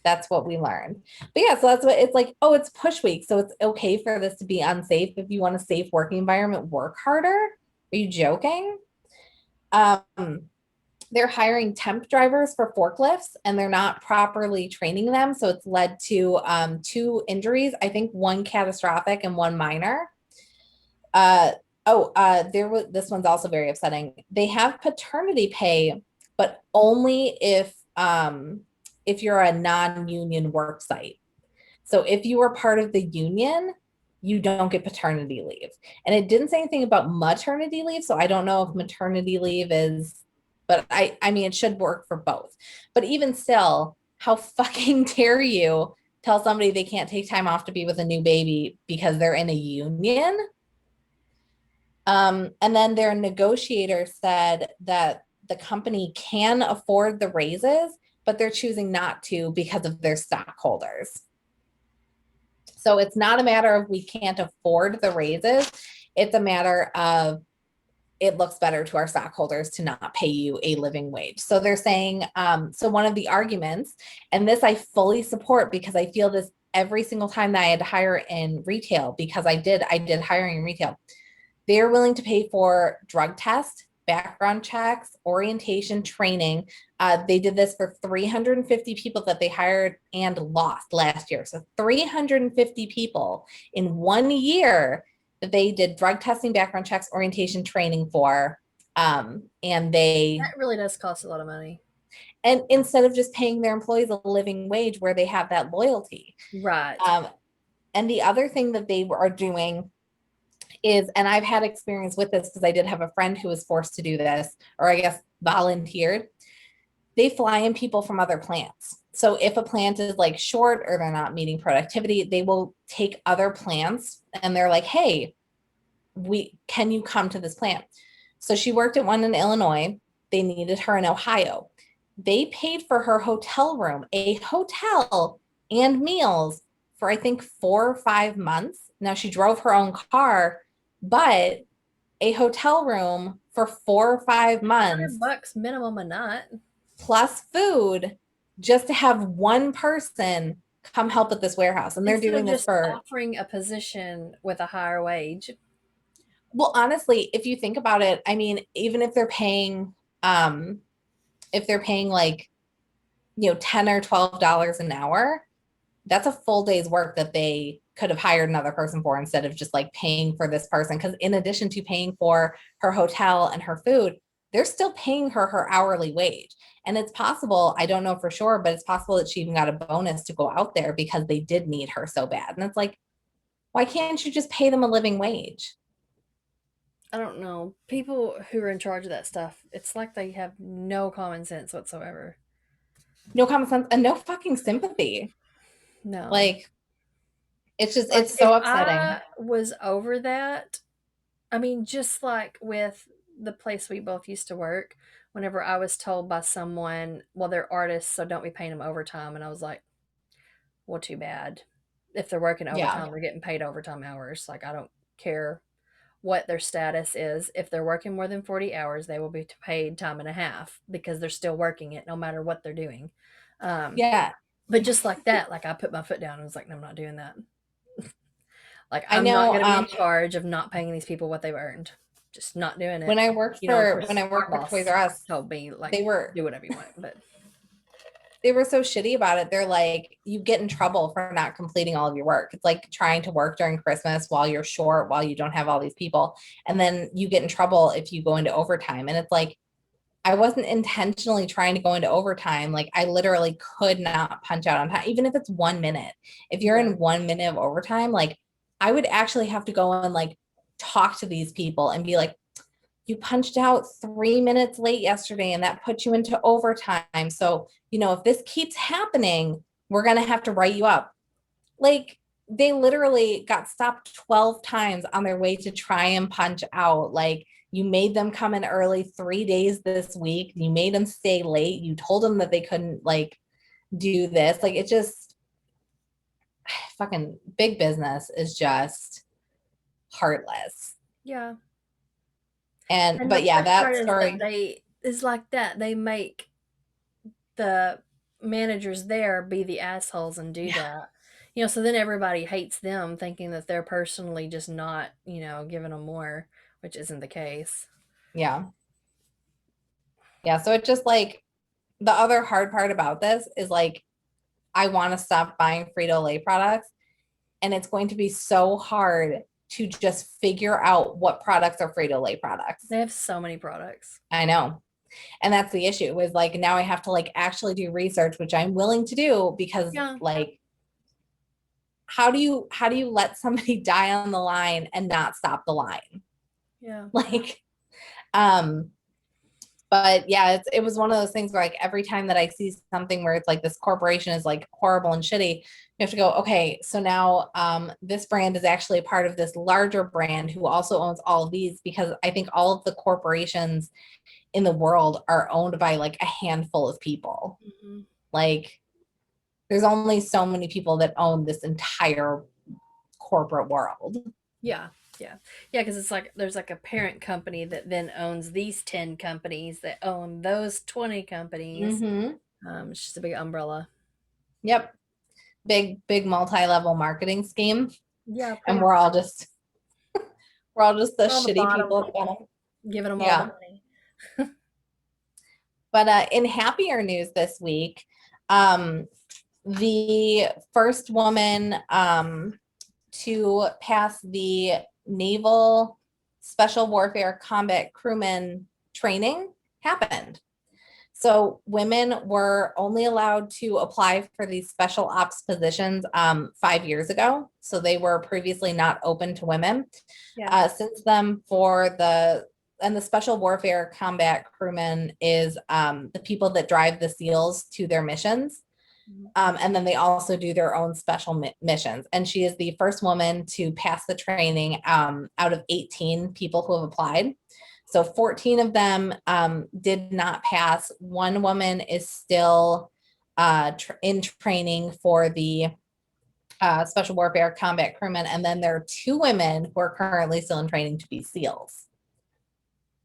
That's what we learned. But yeah, so that's what it's like. Oh, it's push week. So it's okay for this to be unsafe. If you want a safe working environment, work harder. Are you joking? Um, they're hiring temp drivers for forklifts and they're not properly training them. So it's led to two injuries, I think one catastrophic and one minor. There was this one's also very upsetting. They have paternity pay, but only if you're a non-union work site. So if you are part of the union, you don't get paternity leave. And it didn't say anything about maternity leave, so I don't know if maternity leave is, but I mean it should work for both. But even still, how fucking dare you tell somebody they can't take time off to be with a new baby because they're in a union? And then their negotiator said that the company can afford the raises, but they're choosing not to because of their stockholders. So it's not a matter of we can't afford the raises. It's a matter of it looks better to our stockholders to not pay you a living wage. So they're saying, so one of the arguments, and this I fully support because I feel this every single time that I had to hire in retail, because I did hiring in retail. They're willing to pay for drug tests, background checks, orientation, training. They did this for 350 people that they hired and lost last year. So 350 people in 1 year that they did drug testing, background checks, orientation, training for. And That really does cost a lot of money. and instead of just paying their employees a living wage where they have that loyalty. Right. And the other thing that they are doing is, and I've had experience with this because I did have a friend who was forced to do this, or I guess volunteered. They fly in people from other plants. So if a plant is like short or they're not meeting productivity, they will take other plants and they're like, hey, can you come to this plant? So she worked at one in Illinois. They needed her in Ohio. They paid for her hotel room, a hotel and meals for I think 4 or 5 months. Now she drove her own car, but a hotel room for 4 or 5 months $100 minimum a night. plus food just to have one person come help at this warehouse. And they're Instead doing of this just for, offering a position with a higher wage. well, honestly, if you think about it, I mean, even if they're paying like, $10 or $12 an hour, that's a full day's work that they could have hired another person for instead of just like paying for this person. Because in addition to paying for her hotel and her food, they're still paying her hourly wage. And it's possible, I don't know for sure, but it's possible that she even got a bonus to go out there because they did need her so bad. And it's like, why can't you just pay them a living wage? I don't know. People who are in charge of that stuff, it's like they have no common sense whatsoever. No common sense and no fucking sympathy. No. Like, it's just, Like, it's so if upsetting. I was over that, I mean, just like with the place we both used to work, whenever I was told by someone, well, they're artists, so don't be paying them overtime. And I was like, well, too bad. If they're working Yeah. overtime, they're getting paid overtime hours. Like, I don't care what their status is. If they're working more than 40 hours, they will be paid time and a half because they're still working it no matter what they're doing. Yeah. But just like that, like I put my foot down and was like, no, I'm not doing that. Like, I I'm not know, going to be in charge of not paying these people what they've earned. Just not doing it. when I worked Of for course, Toys R Us, told me like they were do whatever you want, but so shitty about it. They're like, you get in trouble for not completing all of your work. It's like trying to work during Christmas while you're short, while you don't have all these people. And then you get in trouble if you go into overtime. And it's like, I wasn't intentionally trying to go into overtime. Like I literally could not punch out on time, even if it's 1 minute. If you're in 1 minute of overtime, like I would actually have to go and like talk to these people and be like, you punched out 3 minutes late yesterday and that put you into overtime. So, if this keeps happening, we're going to have to write you up. Like they literally got stopped 12 times on their way to try and punch out. Like you made them come in early 3 days this week. You made them stay late. You told them that they couldn't like do this. Like it just fucking big business is just heartless. yeah. But yeah, that story. They is like that. They make the managers there be the assholes and do that. So then everybody hates them, thinking that they're personally just not, giving them more, which isn't the case. Yeah. Yeah. So it just like the other hard part about this is like, I want to stop buying Frito-Lay products. And it's going to be so hard to just figure out what products are Frito-Lay products. They have so many products. I know. And that's the issue is like, now I have to like actually do research, which I'm willing to do because like, how do you let somebody die on the line and not stop the line? Yeah. Like, but yeah, it was one of those things where like every time that I see something where it's like this corporation is like horrible and shitty, you have to go, okay, so now this brand is actually a part of this larger brand who also owns all of these, because I think all of the corporations in the world are owned by like a handful of people. Mm-hmm. Like there's only so many people that own this entire corporate world. Yeah. Yeah. Yeah, because it's like there's like a parent company that then owns these 10 companies that own those 20 companies. Mm-hmm. It's just a big umbrella. Yep. Big multi-level marketing scheme. Yeah, And pretty much. we're all just the We're on the shitty bottom, people at the bottom. giving them all the Yeah. money. But in happier news this week, um, the first woman to pass the Naval Special Warfare Combat Crewman training happened. So women were only allowed to apply for these special ops positions 5 years ago. So they were previously not open to women. Yeah. Since then, the special warfare combat crewman is the people that drive the SEALs to their missions. And then they also do their own special missions. And she is the first woman to pass the training out of 18 people who have applied. So 14 of them did not pass. One woman is still in training for the special warfare combat crewmen. And then there are 2 women who are currently still in training to be SEALs.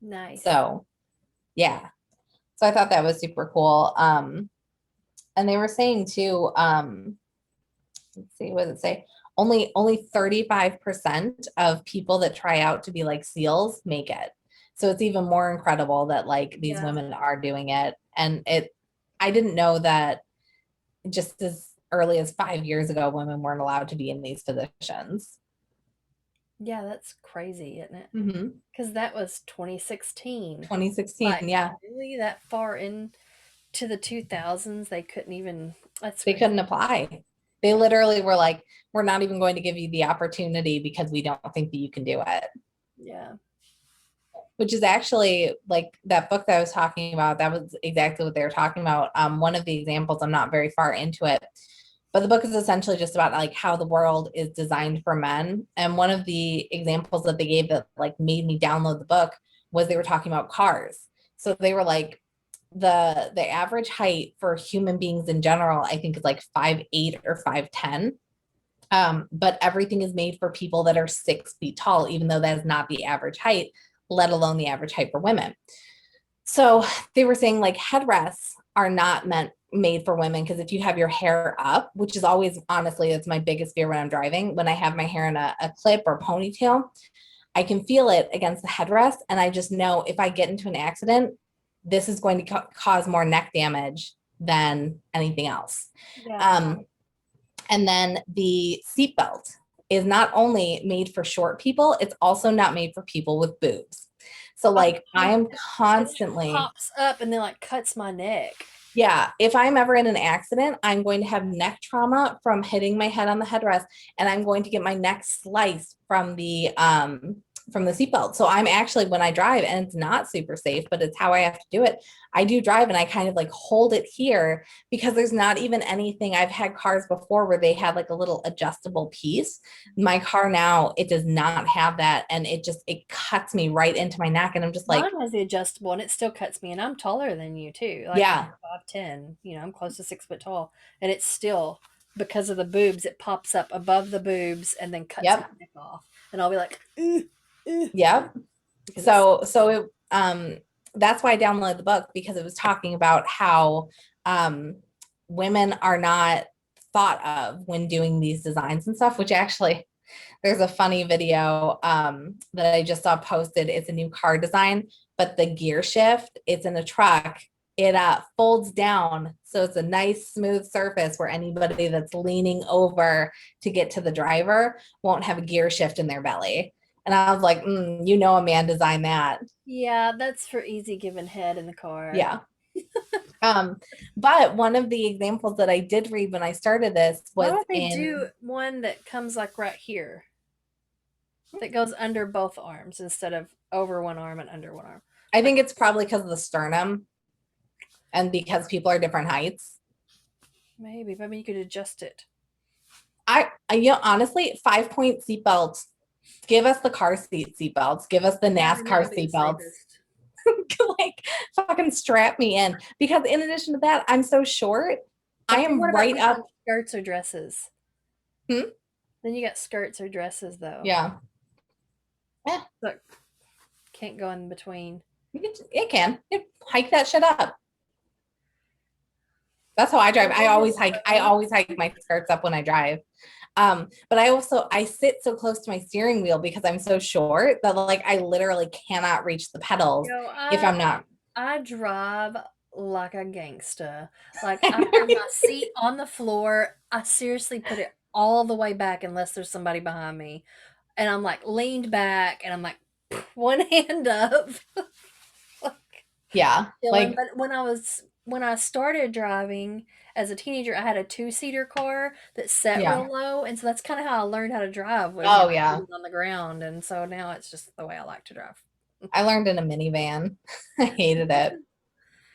Nice. So, yeah. So I thought that was super cool. And they were saying too, let's see, what does it say? Only 35% of people that try out to be like SEALs make it. So it's even more incredible that like these women are doing it. And I didn't know that just as early as 5 years ago, women weren't allowed to be in these positions. Yeah, that's crazy, isn't it? Mm-hmm. Because that was 2016. 2016, Like, yeah. really that far into the 2000s, they couldn't even, that's They crazy. couldn't apply. They literally were like, we're not even going to give you the opportunity because we don't think that you can do it. Yeah. Which is actually like that book that I was talking about. That was exactly what they were talking about. One of the examples, I'm not very far into it, but the book is essentially just about like how the world is designed for men. And one of the examples that they gave that like made me download the book was they were talking about cars. So they were like, the average height for human beings in general, I think is like 5'8" or 5'10". But everything is made for people that are 6 feet tall, even though that is not the average height, let alone the average height for women. So they were saying like headrests are not made for women because if you have your hair up, which is always, honestly, that's my biggest fear when I'm driving, when I have my hair in a clip or ponytail, I can feel it against the headrest. And I just know if I get into an accident, this is going to cause more neck damage than anything else. Yeah. And then the seatbelt is not only made for short people, it's also not made for people with boobs. So like I am constantly pops up and then like cuts my neck. Yeah, if I'm ever in an accident, I'm going to have neck trauma from hitting my head on the headrest, and I'm going to get my neck sliced from the seatbelt. So I'm actually, when I drive, and it's not super safe, but it's how I have to do it. I do drive and I kind of like hold it here because there's not even anything. I've had cars before where they had like a little adjustable piece. My car now, it does not have that, and it cuts me right into my neck, and I'm just like, Mine has the adjustable and it still cuts me, and I'm taller than you too. Like yeah, 5'10", I'm close to 6 foot tall, and it's still, because of the boobs, it pops up above the boobs and then cuts my yep, neck off, and I'll be like, "Ugh, ugh," yep. because So it that's why I downloaded the book, because it was talking about how women are not thought of when doing these designs and stuff, which actually there's a funny video that I just saw posted. It's a new car design, but the gear shift, it's in a truck. It folds down. So it's a nice smooth surface where anybody that's leaning over to get to the driver won't have a gear shift in their belly. And I was like, a man designed that. yeah, that's for easy giving head in the car. Yeah. But one of the examples that I did read when I started this Why was don't they do one that comes like right here, that goes under both arms instead of over one arm and under one arm? I think it's probably because of the sternum and because people are different heights. Maybe, but I mean, you could adjust it. Honestly, 5-point seatbelts. Give us the car seatbelts. Give us the NASCAR seatbelts. Like fucking strap me in, because in addition to that, I'm so short. But I am what right about up. skirts or dresses. Hmm? Then you got skirts or dresses though. Yeah. Eh, Look, can't go in between. it can. Hike that shit up. That's how I drive. I always hike. I always hike my skirts up when I drive. But I sit so close to my steering wheel because I'm so short that like I literally cannot reach the pedals if I'm not. I drive like a gangsta. Like I have my seat on the floor. I seriously put it all the way back unless there's somebody behind me. And I'm like leaned back and I'm like one hand up. Yeah. Chilling. Like, But when I started driving as a teenager, I had a two-seater car that sat yeah. real low, and so that's kind of how I learned how to drive was Oh yeah. sitting on the ground, and so now it's just the way I like to drive. I learned in a minivan. I hated it.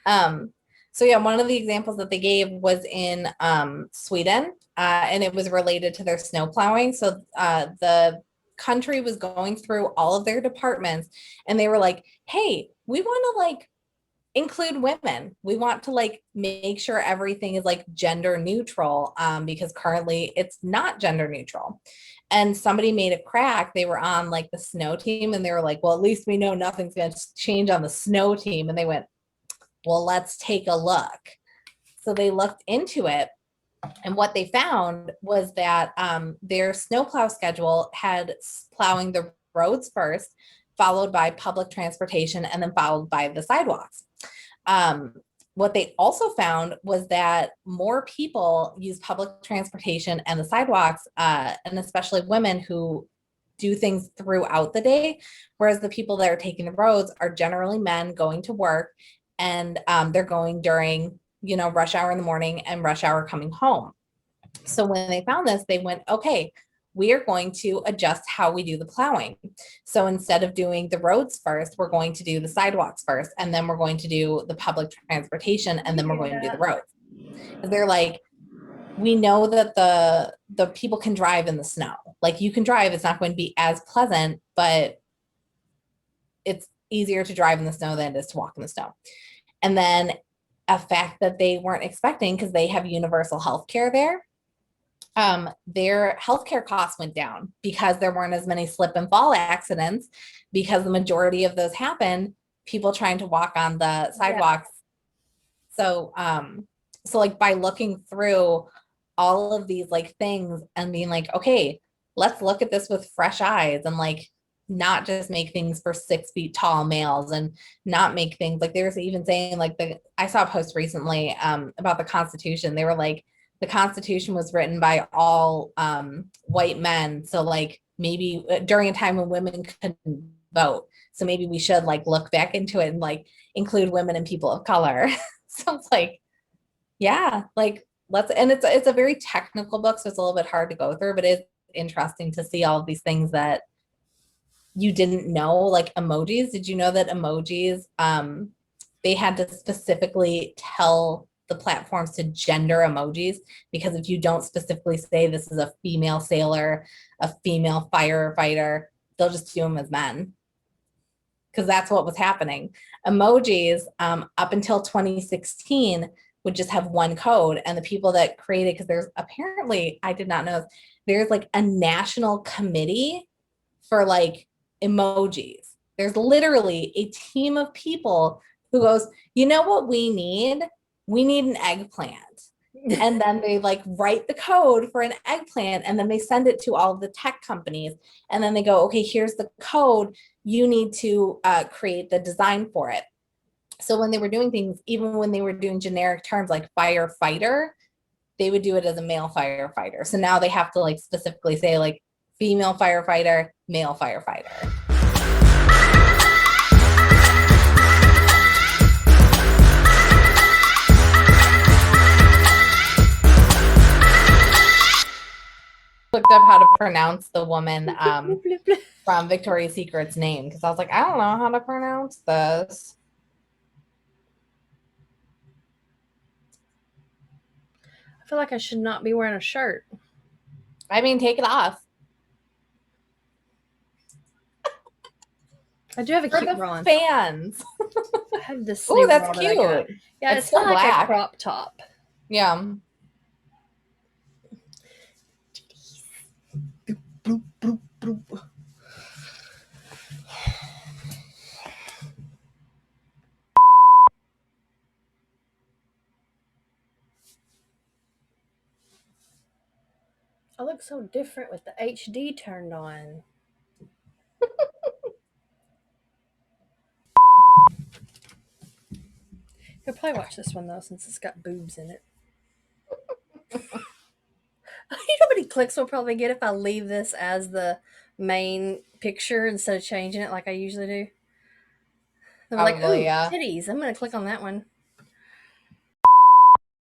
Um, so yeah, one of the examples that they gave was in Sweden, and it was related to their snow plowing. So the country was going through all of their departments, and they were like, "Hey, we want to like include women. We want to like make sure everything is like gender neutral, because currently it's not gender neutral." And somebody made a crack. They were on like the snow team, and they were like, "Well, at least we know nothing's going to change on the snow team." And they went, "Well, let's take a look." So they looked into it, and what they found was that their snowplow schedule had plowing the roads first, followed by public transportation, and then followed by the sidewalks. Um, what they also found was that more people use public transportation and the sidewalks, and especially women who do things throughout the day, whereas the people that are taking the roads are generally men going to work, and they're going during rush hour in the morning and rush hour coming home. So when they found this, they went, okay, we are going to adjust how we do the plowing. So instead of doing the roads first, we're going to do the sidewalks first, and then we're going to do the public transportation, and then we're going to do the roads. They're like, we know that the people can drive in the snow. Like you can drive, it's not going to be as pleasant, but it's easier to drive in the snow than it is to walk in the snow. And then a fact that they weren't expecting, because they have universal health care there, their healthcare costs went down because there weren't as many slip and fall accidents, because the majority of those happen people trying to walk on the sidewalks. So so like by looking through all of these like things and being like, okay, let's look at this with fresh eyes, and like not just make things for 6 feet tall males, and not make things like there's even saying like I saw a post recently about the Constitution. They were like, the Constitution was written by all white men. So like maybe during a time when women couldn't vote. So maybe we should like look back into it and like include women and people of color. So it's like, yeah, like let's, and it's a very technical book, so it's a little bit hard to go through, but it's interesting to see all of these things that you didn't know, like emojis. Did you know that emojis, they had to specifically tell the platforms to gender emojis, because if you don't specifically say this is a female sailor, a female firefighter, they'll just do them as men, because that's what was happening. Emojis, up until 2016, would just have one code, and the people that created, because there's apparently, I did not know, there's like a national committee for like emojis. There's literally a team of people who goes, you know what we need? We need an eggplant. And then they like write the code for an eggplant, and then they send it to all of the tech companies, and then they go, okay, here's the code, you need to create the design for it. So when they were doing things, even when they were doing generic terms like firefighter, they would do it as a male firefighter. So now they have to like specifically say like female firefighter, male firefighter. Looked up how to pronounce the woman from Victoria's Secret's name, because I was like, I don't know how to pronounce this. I feel like I should not be wearing a shirt. I mean, take it off. I do have a For cute the bra on. fans. I have this. Oh, that's cute. Yeah, it's not like black. A crop top. Yeah. looks so different with the HD turned on. He'll probably watch this one though, since it's got boobs in it. You know how many clicks we'll probably get if I leave this as the main picture instead of changing it like I usually do? They'll be like, Probably, ooh, yeah. titties. I'm gonna click on that one.